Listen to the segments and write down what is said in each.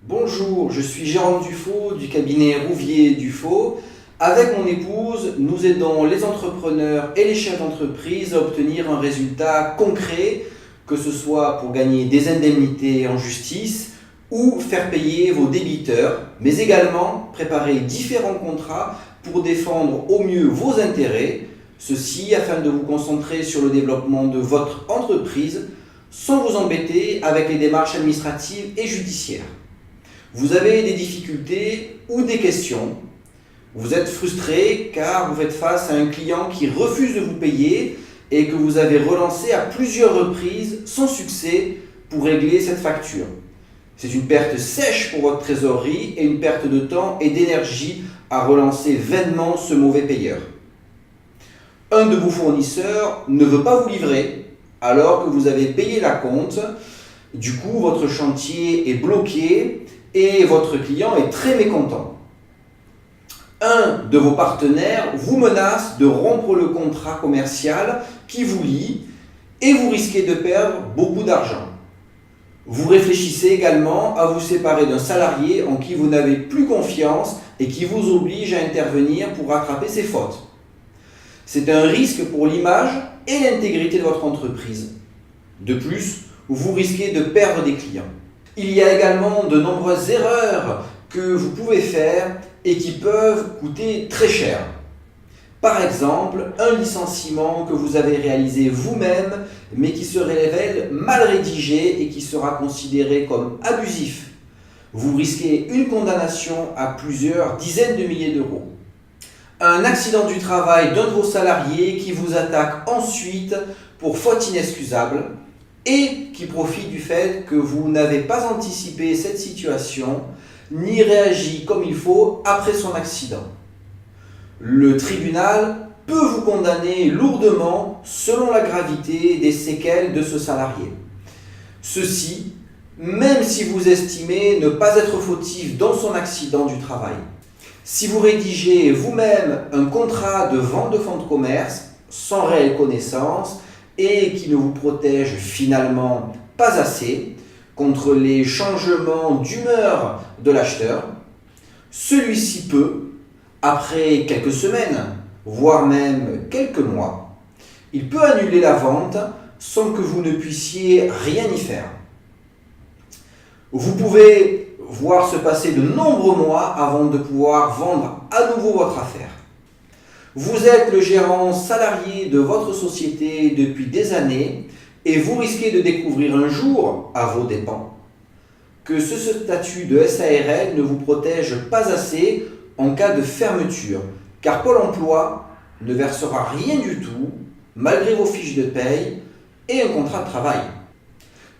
Bonjour, je suis Jérôme Dufaux du cabinet Rouvier Dufaux. Avec mon épouse, nous aidons les entrepreneurs et les chefs d'entreprise à obtenir un résultat concret, que ce soit pour gagner des indemnités en justice ou faire payer vos débiteurs, mais également préparer différents contrats pour défendre au mieux vos intérêts, ceci afin de vous concentrer sur le développement de votre entreprise sans vous embêter avec les démarches administratives et judiciaires. Vous avez des difficultés ou des questions. Vous êtes frustré car vous faites face à un client qui refuse de vous payer et que vous avez relancé à plusieurs reprises sans succès pour régler cette facture. C'est une perte sèche pour votre trésorerie et une perte de temps et d'énergie à relancer vainement ce mauvais payeur. Un de vos fournisseurs ne veut pas vous livrer alors que vous avez payé la compte. Du coup, votre chantier est bloqué et votre client est très mécontent. Un de vos partenaires vous menace de rompre le contrat commercial qui vous lie et vous risquez de perdre beaucoup d'argent. Vous réfléchissez également à vous séparer d'un salarié en qui vous n'avez plus confiance et qui vous oblige à intervenir pour rattraper ses fautes. C'est un risque pour l'image et l'intégrité de votre entreprise. De plus, vous risquez de perdre des clients. Il y a également de nombreuses erreurs que vous pouvez faire et qui peuvent coûter très cher. Par exemple, un licenciement que vous avez réalisé vous-même mais qui se révèle mal rédigé et qui sera considéré comme abusif. Vous risquez une condamnation à plusieurs dizaines de milliers d'euros. Un accident du travail d'un de vos salariés qui vous attaque ensuite pour faute inexcusable et qui profite du fait que vous n'avez pas anticipé cette situation ni réagi comme il faut après son accident. Le tribunal peut vous condamner lourdement selon la gravité des séquelles de ce salarié. Ceci, même si vous estimez ne pas être fautif dans son accident du travail. Si vous rédigez vous-même un contrat de vente de fonds de commerce sans réelle connaissance et qui ne vous protège finalement pas assez contre les changements d'humeur de l'acheteur, celui-ci peut, après quelques semaines, voire même quelques mois, il peut annuler la vente sans que vous ne puissiez rien y faire. Vous pouvez voir se passer de nombreux mois avant de pouvoir vendre à nouveau votre affaire. Vous êtes le gérant salarié de votre société depuis des années et vous risquez de découvrir un jour, à vos dépens, que ce statut de SARL ne vous protège pas assez en cas de fermeture, car Pôle emploi ne versera rien du tout, malgré vos fiches de paye et un contrat de travail.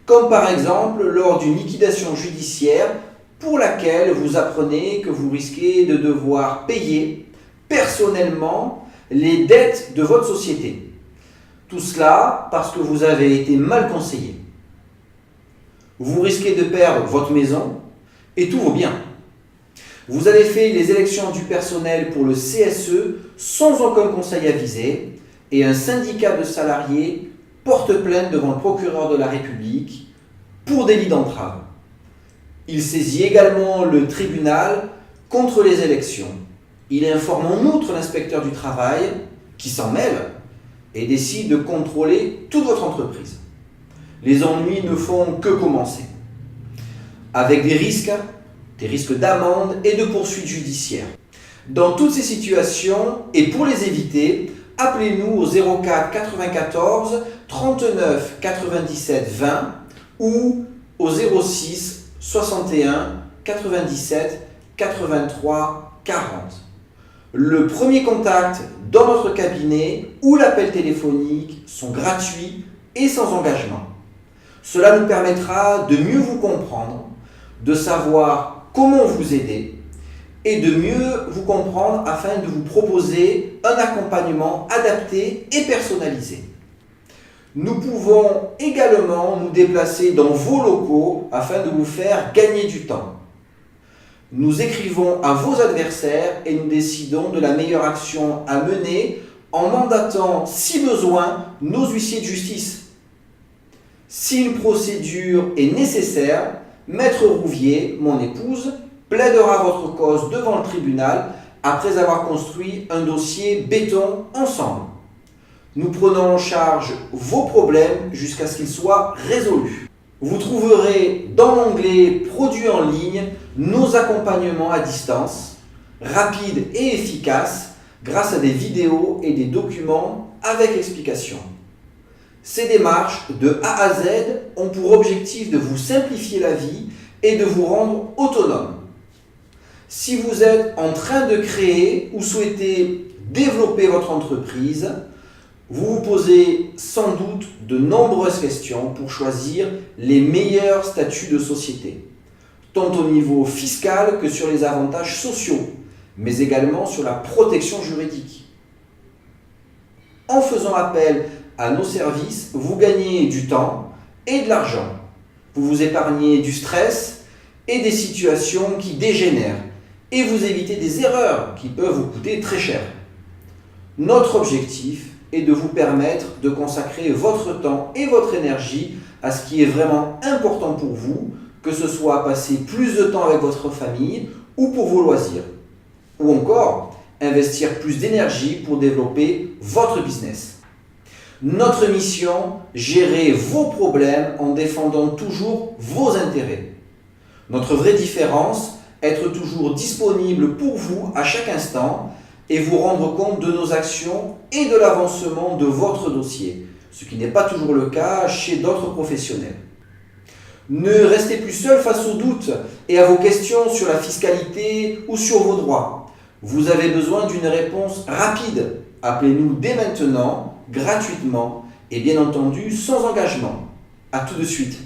Comme par exemple lors d'une liquidation judiciaire pour laquelle vous apprenez que vous risquez de devoir payer personnellement les dettes de votre société. Tout cela parce que vous avez été mal conseillé. Vous risquez de perdre votre maison et tous vos biens. Vous avez fait les élections du personnel pour le CSE sans aucun conseil avisé et un syndicat de salariés porte plainte devant le procureur de la République pour délit d'entrave. Il saisit également le tribunal contre les élections. Il informe en outre l'inspecteur du travail qui s'en mêle et décide de contrôler toute votre entreprise. Les ennuis ne font que commencer. Avec des risques d'amende et de poursuites judiciaires. Dans toutes ces situations, et pour les éviter, appelez-nous au 04 94 39 97 20 ou au 06 61 97 83 40. Le premier contact dans notre cabinet ou l'appel téléphonique sont gratuits et sans engagement. Cela nous permettra de mieux vous comprendre, de savoir comment vous aider et de mieux vous comprendre afin de vous proposer un accompagnement adapté et personnalisé. Nous pouvons également nous déplacer dans vos locaux afin de vous faire gagner du temps. Nous écrivons à vos adversaires et nous décidons de la meilleure action à mener en mandatant, si besoin, nos huissiers de justice. Si une procédure est nécessaire, Maître Rouvier, mon épouse, plaidera votre cause devant le tribunal après avoir construit un dossier béton ensemble. Nous prenons en charge vos problèmes jusqu'à ce qu'ils soient résolus. Vous trouverez dans l'onglet Produits en ligne nos accompagnements à distance, rapides et efficaces grâce à des vidéos et des documents avec explications. Ces démarches de A à Z ont pour objectif de vous simplifier la vie et de vous rendre autonome. Si vous êtes en train de créer ou souhaitez développer votre entreprise, vous vous posez sans doute de nombreuses questions pour choisir les meilleurs statuts de société, tant au niveau fiscal que sur les avantages sociaux, mais également sur la protection juridique. En faisant appel à nos services, vous gagnez du temps et de l'argent. Vous vous épargnez du stress et des situations qui dégénèrent et vous évitez des erreurs qui peuvent vous coûter très cher. Notre objectif est de vous permettre de consacrer votre temps et votre énergie à ce qui est vraiment important pour vous, que ce soit passer plus de temps avec votre famille ou pour vos loisirs, ou encore investir plus d'énergie pour développer votre business. Notre mission, gérer vos problèmes en défendant toujours vos intérêts. Notre vraie différence, être toujours disponible pour vous à chaque instant et vous rendre compte de nos actions et de l'avancement de votre dossier, ce qui n'est pas toujours le cas chez d'autres professionnels. Ne restez plus seul face aux doutes et à vos questions sur la fiscalité ou sur vos droits. Vous avez besoin d'une réponse rapide. Appelez-nous dès maintenant, gratuitement et bien entendu sans engagement. À tout de suite.